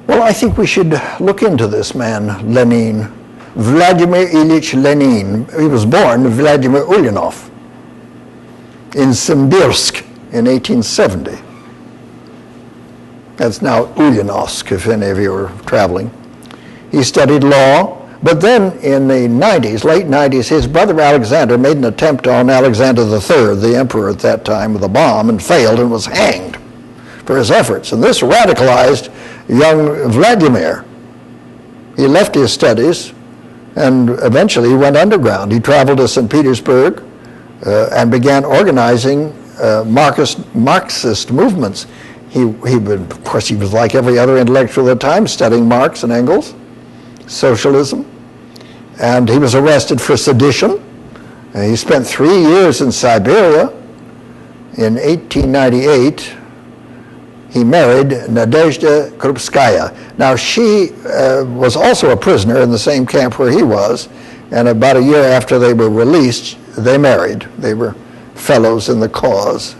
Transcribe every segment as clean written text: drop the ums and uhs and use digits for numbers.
Well, I think we should look into this man, Lenin. Vladimir Ильич Lenin. He was born Vladimir Ulyanov in Simbirsk in 1870. That's now Ulyanovsk, if any of you are traveling. He studied law, but then in the 90s, late 90s, his brother Alexander made an attempt on Alexander III, the emperor at that time, with a bomb, and failed and was hanged for his efforts. And this radicalized young Vladimir. He left his studies and eventually went underground. He traveled to St. Petersburg and began organizing Marxist movements. Of course, he was like every other intellectual at the time, studying Marx and Engels, socialism. And he was arrested for sedition. He spent 3 years in Siberia. In 1898, he married Nadezhda Krupskaya. Now, she was also a prisoner in the same camp where he was, and about a year after they were released, they married. They were fellows in the cause.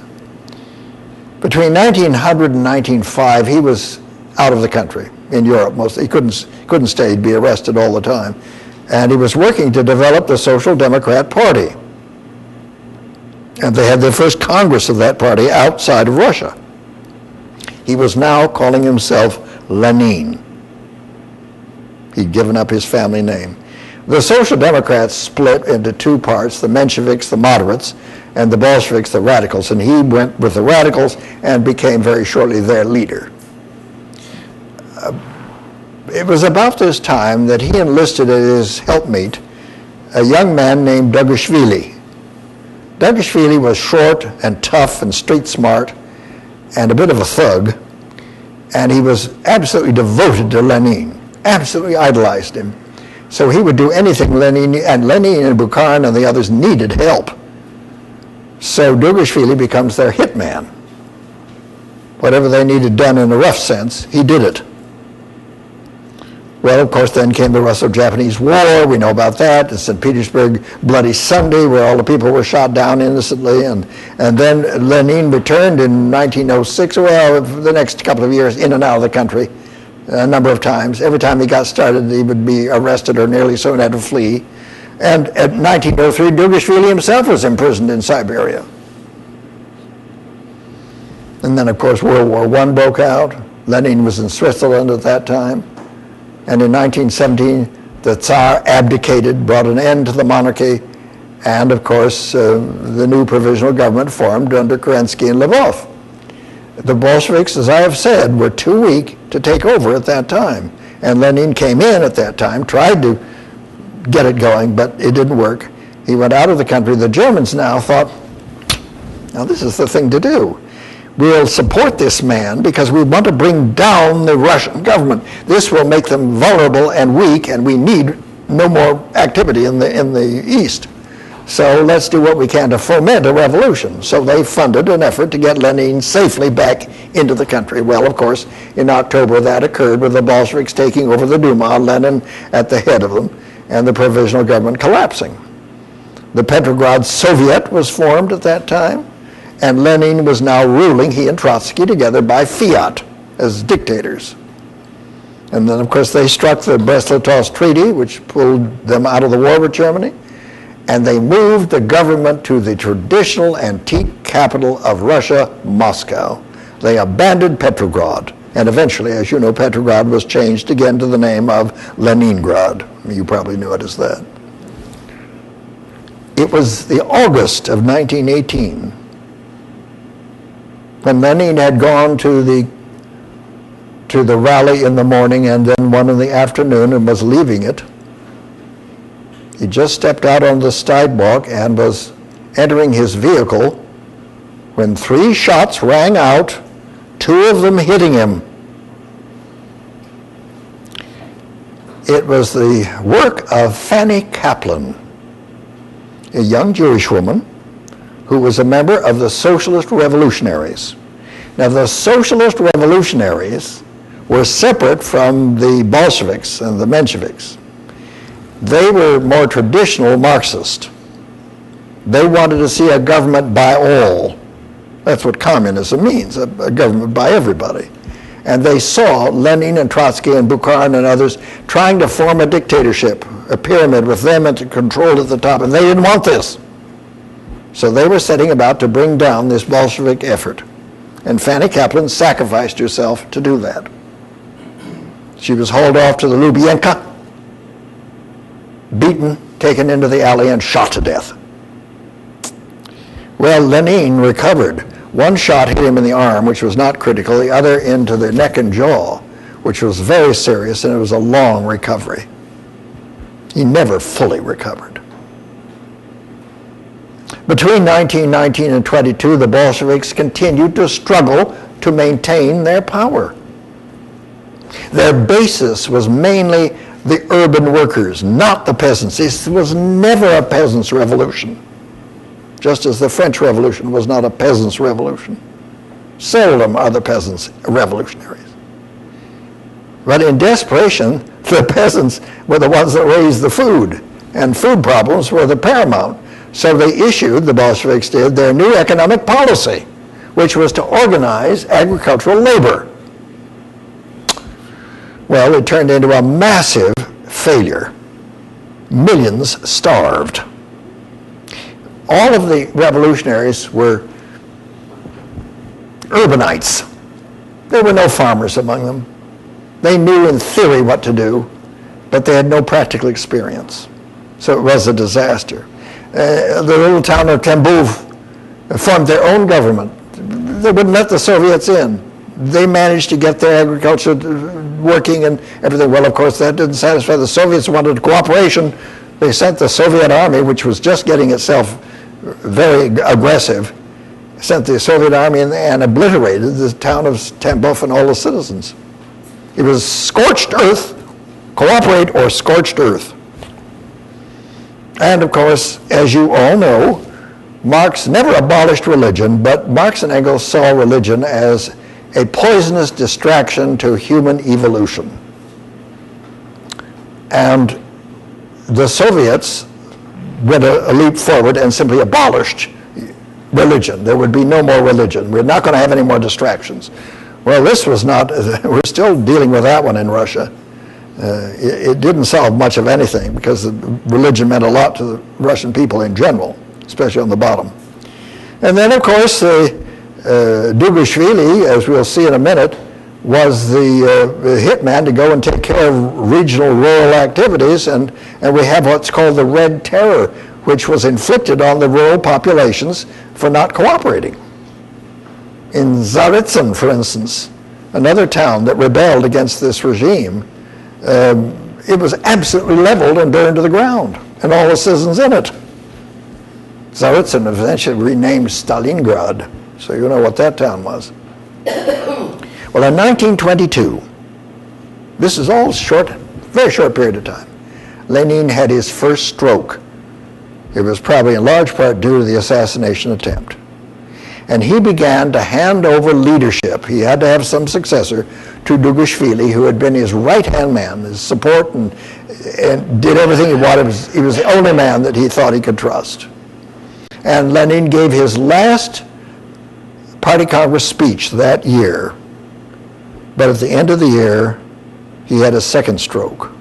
Between 1900 and 1905, he was out of the country, in Europe mostly. He couldn't stay, he'd be arrested all the time. And he was working to develop the Social Democrat Party. And they had their first Congress of that party outside of Russia. He was now calling himself Lenin. He'd given up his family name. The Social Democrats split into two parts, the Mensheviks, the moderates, and the Bolsheviks, the radicals. And he went with the radicals and became very shortly their leader. It was about this time that he enlisted as his helpmeet a young man named Dugashvili. Dugashvili was short and tough and street smart and a bit of a thug, and he was absolutely devoted to Lenin, absolutely idolized him. So he would do anything Lenin, and Lenin and Bukharin and the others needed help. So Dugashvili becomes their hitman. Whatever they needed done in a rough sense, he did it. Well, of course, then came the Russo-Japanese War. We know about that. The St. Petersburg Bloody Sunday, where all the people were shot down innocently. And then Lenin returned in 1906, well, the next couple of years, in and out of the country a number of times. Every time he got started, he would be arrested or nearly so and had to flee. And at 1903, Dugashvili himself was imprisoned in Siberia. And then, of course, World War I broke out. Lenin was in Switzerland at that time. And in 1917, the Tsar abdicated, brought an end to the monarchy, and of course, the new provisional government formed under Kerensky and Lvov. The Bolsheviks, as I have said, were too weak to take over at that time. And Lenin came in at that time, tried to get it going, but it didn't work. He went out of the country. The Germans now thought, now this is the thing to do. We'll support this man because we want to bring down the Russian government. This will make them vulnerable and weak, and we need no more activity in the East. So let's do what we can to foment a revolution. So they funded an effort to get Lenin safely back into the country. Well, of course, in October that occurred with the Bolsheviks taking over the Duma, Lenin at the head of them, and the provisional government collapsing. The Petrograd Soviet was formed at that time, and Lenin was now ruling, he and Trotsky together, by fiat as dictators. And then, of course, they struck the Brest-Litovsk Treaty, which pulled them out of the war with Germany, and they moved the government to the traditional antique capital of Russia, Moscow. They abandoned Petrograd, and eventually, as you know, Petrograd was changed again to the name of Leningrad. You probably knew it as that. It was the August of 1918 when Lenin had gone to the rally in the morning and then one in the afternoon and was leaving it. He just stepped out on the sidewalk and was entering his vehicle when 3 shots rang out, 2 of them hitting him. It was the work of Fanny Kaplan, a young Jewish woman who was a member of the Socialist Revolutionaries. Now, the Socialist Revolutionaries were separate from the Bolsheviks and the Mensheviks. They were more traditional Marxist. They wanted to see a government by all. That's what communism means, a government by everybody. And they saw Lenin and Trotsky and Bukharin and others trying to form a dictatorship, a pyramid with them and to control at the top, and they didn't want this. So they were setting about to bring down this Bolshevik effort. And Fanny Kaplan sacrificed herself to do that. She was hauled off to the Lubyanka, beaten, taken into the alley, and shot to death. Well, Lenin recovered. One shot hit him in the arm, which was not critical, the other into the neck and jaw, which was very serious, and it was a long recovery. He never fully recovered. Between 1919 and 22, the Bolsheviks continued to struggle to maintain their power. Their basis was mainly the urban workers, not the peasants. This was never a peasants' revolution, just as the French Revolution was not a peasants' revolution. Seldom are the peasants revolutionaries. But in desperation, the peasants were the ones that raised the food, and food problems were the paramount. So they issued, the Bolsheviks did, their new economic policy, which was to organize agricultural labor. Well, it turned into a massive failure. Millions starved. All of the revolutionaries were urbanites. There were no farmers among them. They knew in theory what to do, but they had no practical experience. So it was a disaster. The little town of Tambov formed their own government. They wouldn't let the Soviets in. They managed to get their agriculture working and everything. Well, of course, that didn't satisfy. The Soviets wanted cooperation. They sent the Soviet army, which was just getting itself very aggressive, sent the Soviet army and obliterated the town of Tambov and all the citizens. It was scorched earth, cooperate or scorched earth. And of course, as you all know, Marx never abolished religion, but Marx and Engels saw religion as a poisonous distraction to human evolution. And the Soviets went a leap forward and simply abolished religion. There would be no more religion. We're not going to have any more distractions. Well, this was not, we're still dealing with that one in Russia. It didn't solve much of anything because religion meant a lot to the Russian people in general, especially on the bottom. And then, of course, Dugashvili, as we'll see in a minute, was the hitman to go and take care of regional rural activities, and we have what's called the Red Terror, which was inflicted on the rural populations for not cooperating. In Tsaritsyn, for instance, another town that rebelled against this regime, it was absolutely leveled and burned to the ground, and all the citizens in it. Tsaritsyn eventually renamed Stalingrad, so you know what that town was. Well, in 1922, this is all short, very short period of time, Lenin had his first stroke. It was probably in large part due to the assassination attempt. And he began to hand over leadership. He had to have some successor to Dugashvili, who had been his right-hand man, his support, and did everything he wanted. He was the only man that he thought he could trust. And Lenin gave his last Party Congress speech that year. But at the end of the year, he had a second stroke.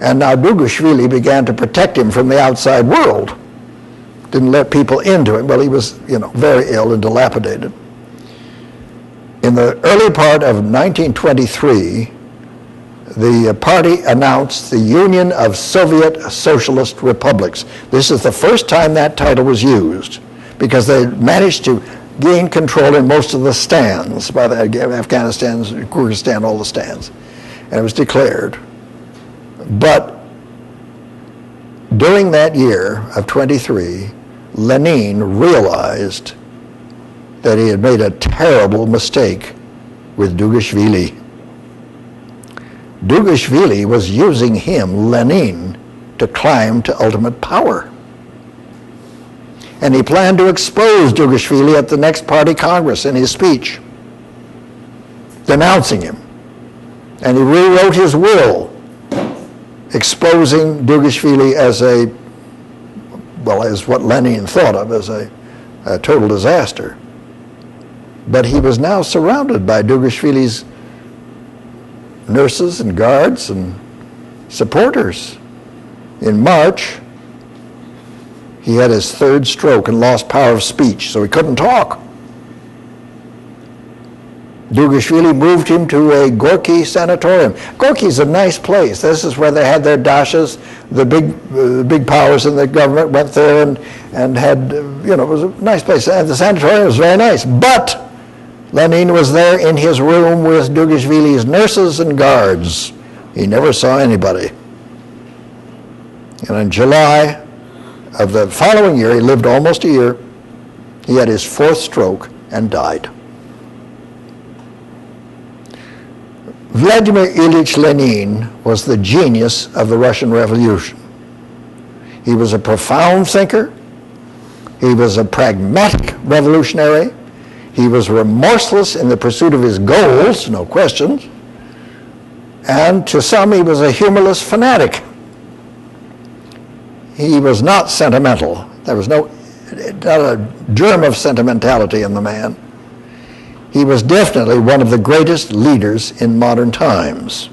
And now Dugashvili began to protect him from the outside world. Didn't let people into it. Well, he was, very ill and dilapidated. In the early part of 1923, the party announced the Union of Soviet Socialist Republics. This is the first time that title was used because they managed to gain control in most of the stands, by the Afghanistan, Kyrgyzstan, all the stands. And it was declared. But during that year of 23, Lenin realized that he had made a terrible mistake with Dugashvili. Dugashvili was using him, Lenin, to climb to ultimate power. And he planned to expose Dugashvili at the next party congress in his speech, denouncing him. And he rewrote his will, exposing Dugashvili as as what Lenin thought of as a total disaster. But he was now surrounded by Dugashvili's nurses and guards and supporters. In March, he had his third stroke and lost power of speech, so he couldn't talk. Dugashvili moved him to a Gorky sanatorium. Gorky's a nice place. This is where they had their dashas. The big powers in the government went there and had, it was a nice place. And the sanatorium was very nice. But Lenin was there in his room with Dugashvili's nurses and guards. He never saw anybody. And in July of the following year, he lived almost a year, he had his fourth stroke and died. Vladimir Ильич Lenin was the genius of the Russian Revolution. He was a profound thinker. He was a pragmatic revolutionary. He was remorseless in the pursuit of his goals, no questions. And to some, he was a humorless fanatic. He was not sentimental. There was not a germ of sentimentality in the man. He was definitely one of the greatest leaders in modern times.